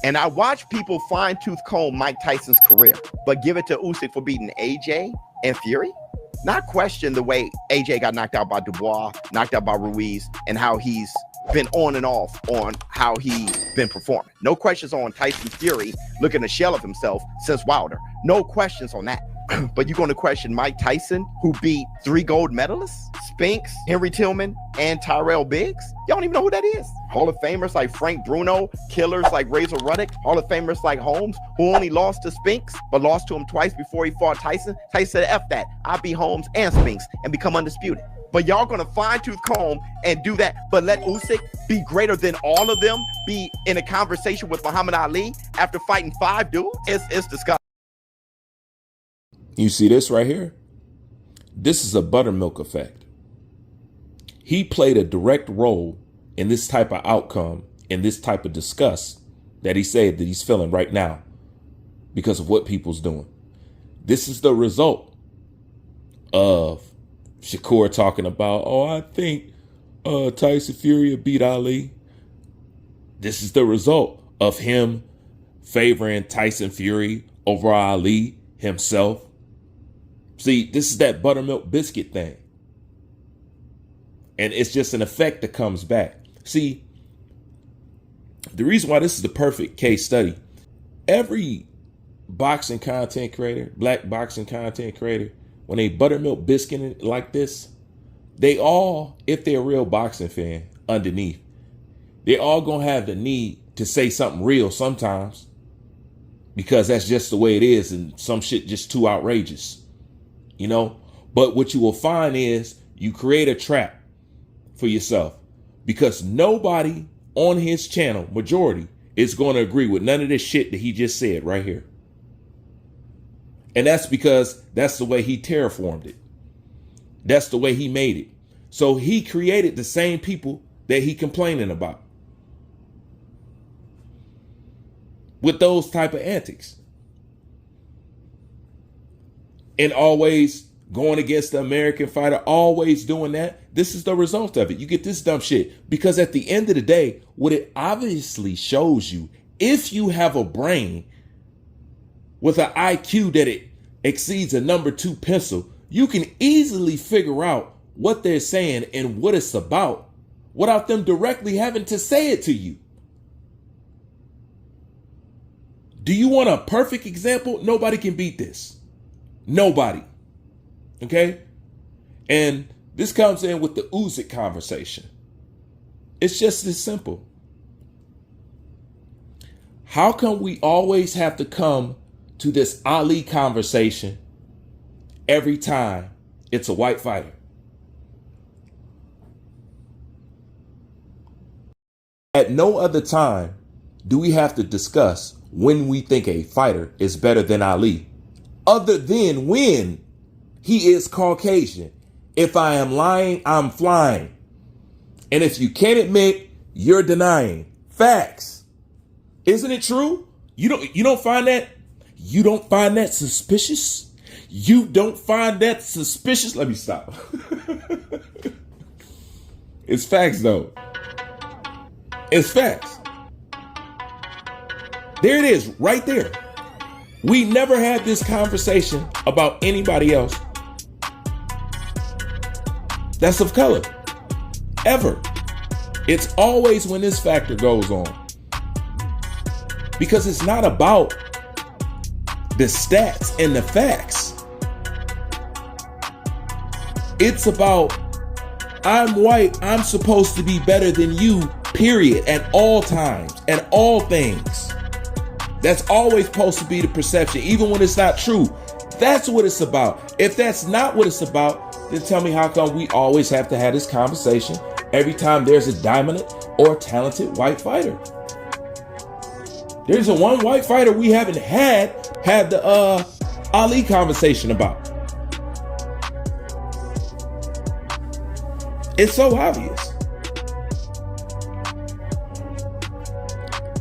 And I watch people fine-tooth comb Mike Tyson's career, but give it to Usyk for beating AJ and Fury. Not question the way AJ got knocked out by Dubois, knocked out by Ruiz, and how he's been on and off on how he's been performing. No questions on Tyson Fury looking a shell of himself since Wilder. No questions on that. But you're going to question Mike Tyson, who beat 3 gold medalists, Spinks, Henry Tillman, and Tyrell Biggs? Y'all don't even know who that is. Hall of Famers like Frank Bruno, killers like Razor Ruddock, Hall of Famers like Holmes, who only lost to Spinks, but lost to him twice before he fought Tyson. Tyson said, F that. I'll beat Holmes and Spinks and become undisputed. But y'all gonna fine-tooth comb and do that, but let Usyk be greater than all of them, be in a conversation with Muhammad Ali after fighting 5 dudes? It's disgusting. You see this right here? This is a buttermilk effect. He played a direct role in this type of outcome, in this type of disgust that he said that he's feeling right now because of what people's doing. This is the result of Shakur talking about, oh, I think Tyson Fury beat Ali. This is the result of him favoring Tyson Fury over Ali himself. See, this is that buttermilk biscuit thing. And it's just an effect that comes back. See, the reason why this is the perfect case study, every boxing content creator, black boxing content creator, when they buttermilk biscuit it like this, they all, if they're a real boxing fan underneath, they all gonna have the need to say something real sometimes because that's just the way it is and some shit just too outrageous, you know? But what you will find is you create a trap for yourself because nobody on his channel, majority, is going to agree with none of this shit that he just said right here. And that's because that's the way he terraformed it. That's the way he made it. So he created the same people that he complaining about with those type of antics. And always going against the American fighter, always doing that. This is the result of it. You get this dumb shit because at the end of the day, what it obviously shows you, if you have a brain with an IQ that it exceeds a number 2 pencil, you can easily figure out what they're saying and what it's about without them directly having to say it to you. Do you want a perfect example? Nobody can beat this. Nobody. Okay? And this comes in with the Usyk conversation. It's just this simple. How come we always have to come to this Ali conversation every time it's a white fighter? At no other time do we have to discuss when we think a fighter is better than Ali, other than when he is Caucasian. If I am lying, I'm flying. And if you can't admit, you're denying. Facts. Isn't it true? You don't find that? You don't find that suspicious? You don't find that suspicious? Let me stop. It's facts, though. It's facts. There it is, right there. We never had this conversation about anybody else that's of color. Ever. It's always when this factor goes on. Because it's not about the stats and the facts. It's about, I'm white, I'm supposed to be better than you, period, at all times, at all things. That's always supposed to be the perception, even when it's not true. That's what it's about. If that's not what it's about, then tell me how come we always have to have this conversation every time there's a dominant or talented white fighter. There's a one white fighter we haven't had the Ali conversation about. It's so obvious.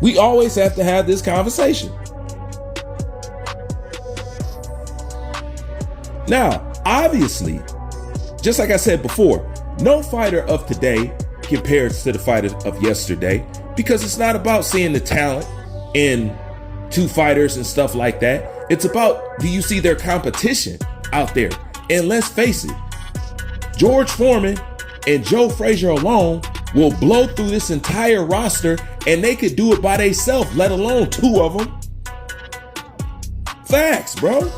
We always have to have this conversation. Now, obviously, just like I said before, no fighter of today compares to the fighter of yesterday because it's not about seeing the talent. in two fighters and stuff like that. It's about, do you see their competition out there? And let's face it, George Foreman and Joe Frazier alone will blow through this entire roster, and they could do it by themselves, let alone two of them. Facts, bro.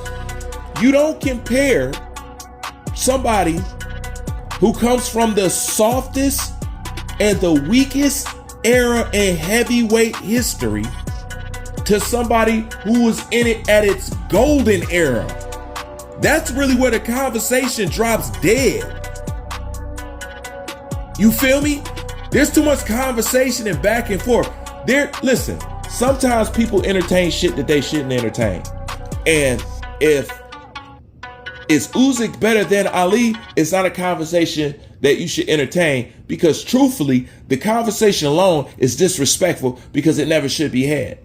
You don't compare somebody who comes from the softest and the weakest era in heavyweight history to somebody who was in it at its golden era. That's really where the conversation drops dead. You feel me? There's too much conversation and back and forth. Listen, sometimes people entertain shit that they shouldn't entertain. And if is Usyk better than Ali, it's not a conversation that you should entertain, because truthfully, the conversation alone is disrespectful because it never should be had.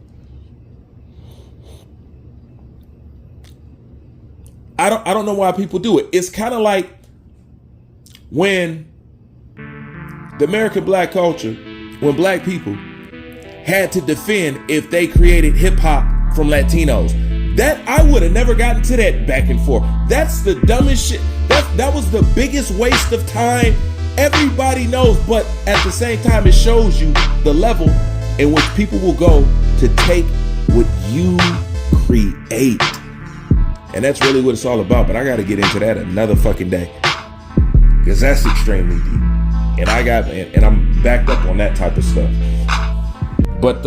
I don't know why people do it. It's kind of like when the American black culture, when black people had to defend if they created hip hop from Latinos. That I would have never gotten to that back and forth. That's the dumbest shit. That was the biggest waste of time. Everybody knows, but at the same time, it shows you the level in which people will go to take what you create. And that's really what it's all about. But I got to get into that another fucking day, because that's extremely deep. And I'm backed up on that type of stuff. But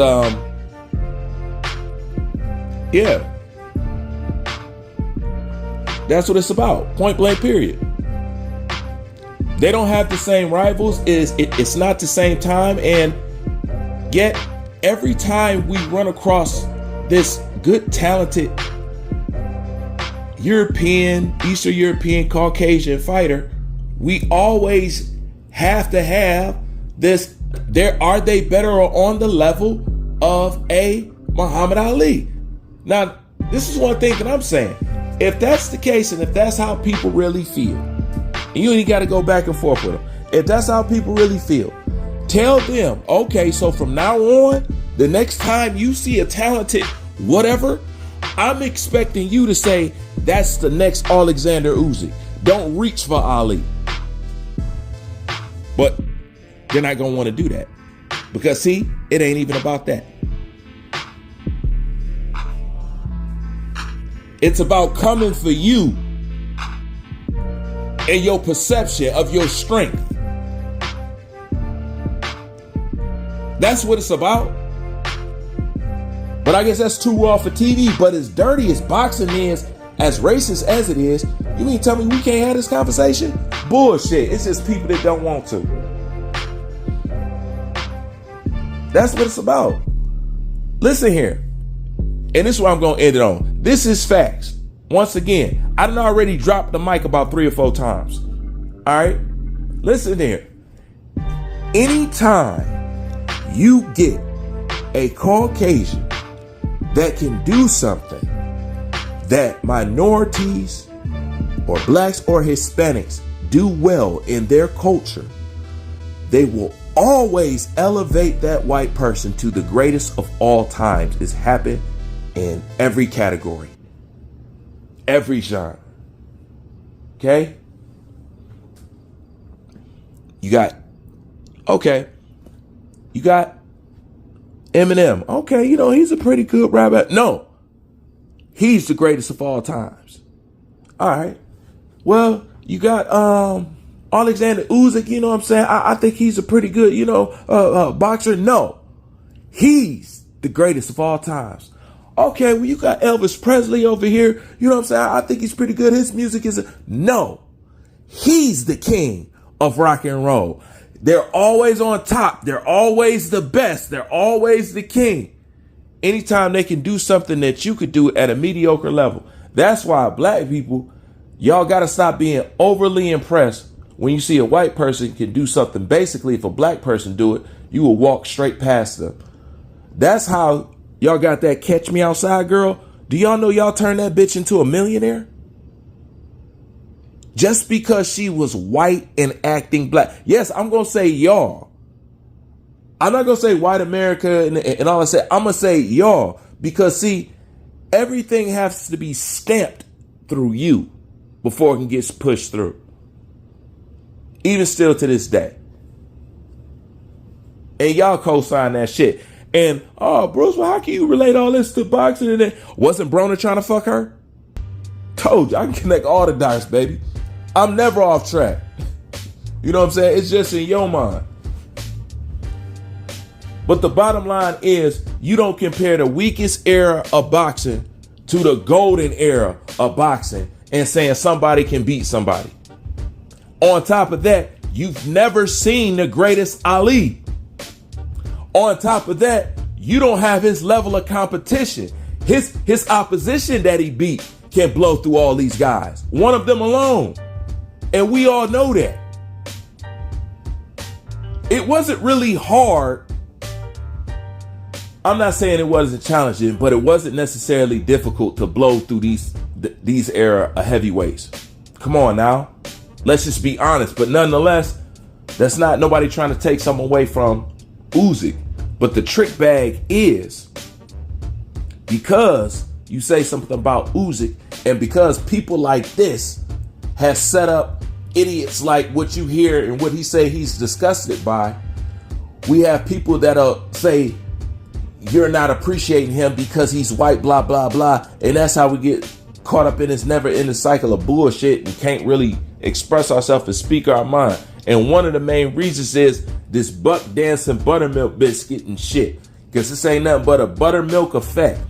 yeah. That's what it's about. Point blank, period. They don't have the same rivals. It's not the same time. And yet, every time we run across this good, talented European, Eastern European, Caucasian fighter, we always have to have this. Are they better or on the level of a Muhammad Ali? Now, this is one thing that I'm saying. If that's the case, and if that's how people really feel, and you ain't got to go back and forth with them. If that's how people really feel, tell them, okay, so from now on, the next time you see a talented whatever, I'm expecting you to say, that's the next Alexander Usyk. Don't reach for Ali. But they're not going to want to do that. Because see, it ain't even about that. It's about coming for you and your perception of your strength. That's what it's about. But I guess that's too raw for TV. But as dirty as boxing is, as racist as it is, you mean tell me we can't have this conversation? Bullshit. It's just people that don't want to. That's what it's about. Listen here. And this is what I'm going to end it on. This is facts. Once again, I done already dropped the mic about 3 or 4 times. All right? Listen here. Anytime you get a Caucasian that can do something that minorities or blacks or Hispanics do well in their culture, they will always elevate that white person to the greatest of all times. It's happened in every category, every genre. Okay? You got Eminem. Okay, he's a pretty good rapper. No, he's the greatest of all times. All right. Well, you got Alexander Usyk, you know what I'm saying? I think he's a pretty good, boxer. No, he's the greatest of all times. Okay, well, you got Elvis Presley over here. You know what I'm saying? I think he's pretty good. His music is... No, he's the king of rock and roll. They're always on top. They're always the best. They're always the king. Anytime they can do something that you could do at a mediocre level. That's why black people, y'all got to stop being overly impressed when you see a white person can do something. Basically, if a black person do it, you will walk straight past them. That's how y'all got that Catch Me Outside girl. Do y'all know y'all turned that bitch into a millionaire? Just because she was white and acting black. Yes, I'm going to say y'all. I'm not going to say white America and all I say. I'm going to say y'all, because see, everything has to be stamped through you before it can get pushed through. Even still to this day. And y'all co-sign that shit. And, oh, Bruce, well, how can you relate all this to boxing? And then, wasn't Broner trying to fuck her? Told you, I can connect all the dots, baby. I'm never off track. You know what I'm saying? It's just in your mind. But the bottom line is, you don't compare the weakest era of boxing to the golden era of boxing and saying somebody can beat somebody. On top of that, you've never seen the greatest Ali. On top of that, you don't have his level of competition. His opposition that he beat can blow through all these guys. One of them alone. And we all know that. It wasn't really hard. I'm not saying it wasn't challenging, but it wasn't necessarily difficult to blow through these era of heavyweights. Come on now. Let's just be honest. But nonetheless, that's not nobody trying to take something away from Usyk. But the trick bag is, because you say something about Usyk, and because people like this have set up idiots like what you hear and what he say he's disgusted by, we have people that'll say you're not appreciating him because he's white, blah, blah, blah. And that's how we get caught up in this never-ending cycle of bullshit and can't really express ourselves and speak our mind. And one of the main reasons is this buck dancing buttermilk biscuit and shit. Because this ain't nothing but a buttermilk effect.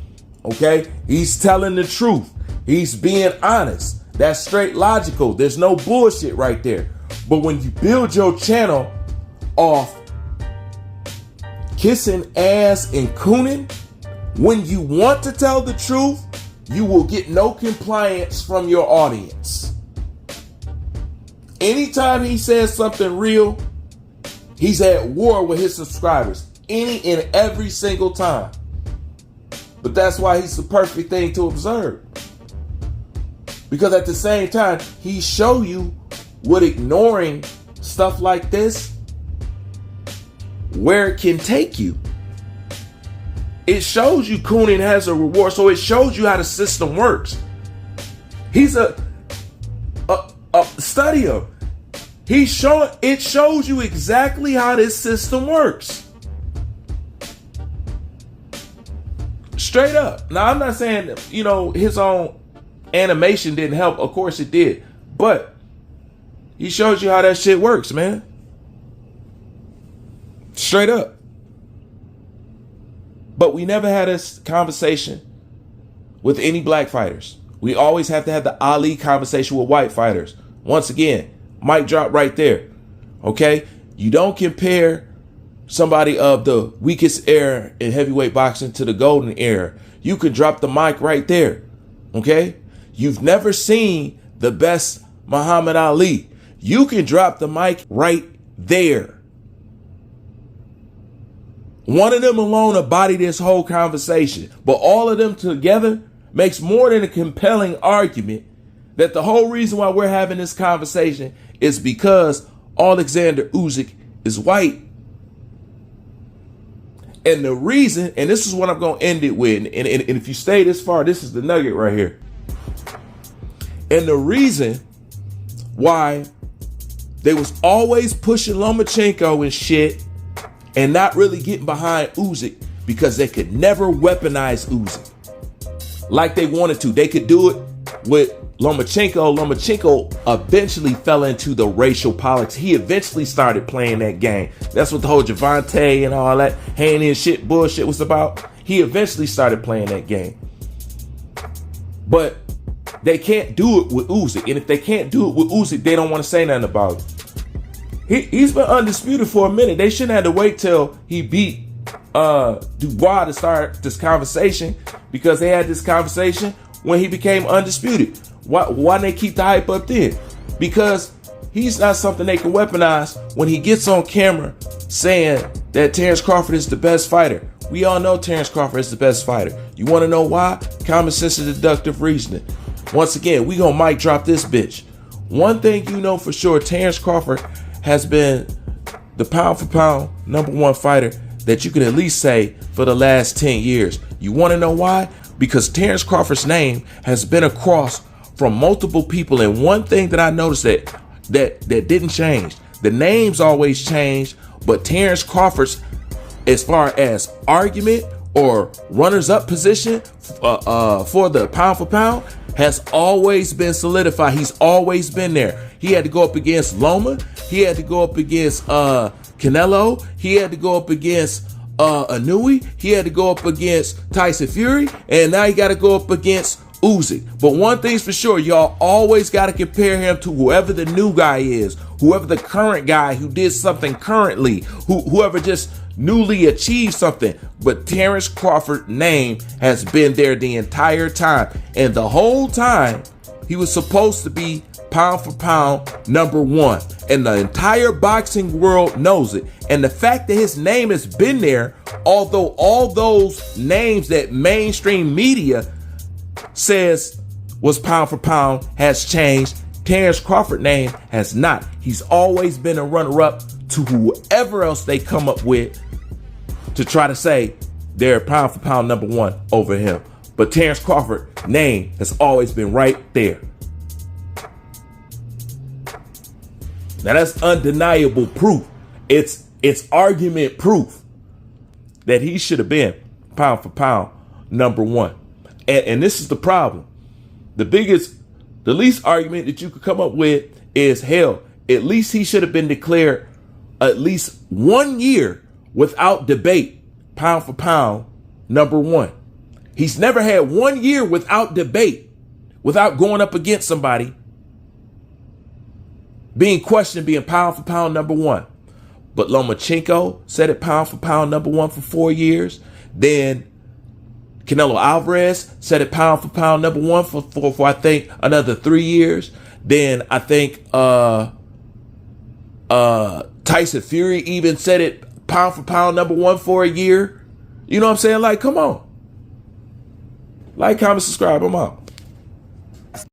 Okay? He's telling the truth. He's being honest. That's straight logical. There's no bullshit right there. But when you build your channel off kissing ass and cooning, when you want to tell the truth, you will get no compliance from your audience. Anytime he says something real, he's at war with his subscribers. Any and every single time. But that's why he's the perfect thing to observe. Because at the same time, he show you what ignoring stuff like this, where it can take you. It shows you cooning has a reward. So it shows you how the system works. He's a studier. It shows you exactly how this system works. Straight up. Now, I'm not saying, his own animation didn't help. Of course it did. But he shows you how that shit works, man. Straight up. But we never had this conversation with any black fighters. We always have to have the Ali conversation with white fighters. Once again, mic drop right there. Okay? You don't compare somebody of the weakest era in heavyweight boxing to the golden era. You could drop the mic right there. Okay? You've never seen the best Muhammad Ali. You can drop the mic right there. One of them alone will body this whole conversation. But all of them together makes more than a compelling argument that the whole reason why we're having this conversation is because Alexander Usyk is white. And the reason, and this is what I'm going to end it with, and if you stay this far, this is the nugget right here. And the reason why they was always pushing Lomachenko and shit and not really getting behind Usyk, because they could never weaponize Usyk like they wanted to. They could do it with Lomachenko. Lomachenko eventually fell into the racial politics. He eventually started playing that game. That's what the whole Javante and all that hand in shit bullshit was about. He eventually started playing that game. But they can't do it with Usyk. And if they can't do it with Usyk, they don't want to say nothing about it. He's been undisputed for a minute. They shouldn't have to wait till he beat Dubois to start this conversation, because they had this conversation when he became undisputed. Why didn't they keep the hype up then? Because he's not something they can weaponize when he gets on camera saying that Terence Crawford is the best fighter. We all know Terence Crawford is the best fighter. You want to know why? Common sense and deductive reasoning. Once again, we gonna mic drop this bitch. One thing you know for sure, Terence Crawford has been the pound for pound number one fighter that you can at least say for the last 10 years. You want to know why? Because Terence Crawford's name has been across from multiple people. And one thing that I noticed that didn't change. The names always changed, but Terence Crawford's, as far as argument or runners-up position for the pound for pound, has always been solidified. He's always been there. He had to go up against Loma. He had to go up against Canelo. He had to go up against Inouye. He had to go up against Tyson Fury. And now he got to go up against Usyk. But one thing's for sure, y'all always got to compare him to whoever the new guy is, whoever the current guy who did something currently, whoever just newly achieved something. But Terence Crawford's name has been there the entire time. And the whole time, he was supposed to be pound for pound number one. And the entire boxing world knows it. And the fact that his name has been there, although all those names that mainstream media says was pound for pound has changed, Terence Crawford's name has not. He's always been a runner-up to whoever else they come up with to try to say they're pound for pound number one over him. But Terence Crawford's name has always been right there. Now that's undeniable proof. It's argument proof that he should have been pound for pound number one. And this is the problem. The least argument that you could come up with is, hell, at least he should have been declared at least 1 year without debate pound for pound number one. He's never had 1 year without debate, without going up against somebody, being questioned, being pound for pound number one. But Lomachenko said it pound for pound number one for 4 years. Then Canelo Alvarez said it pound for pound number one for I think another 3 years. Then I think Tyson Fury even said it pound for pound number one for a year. You know what I'm saying? Like, come on. Like, comment, subscribe. I'm out.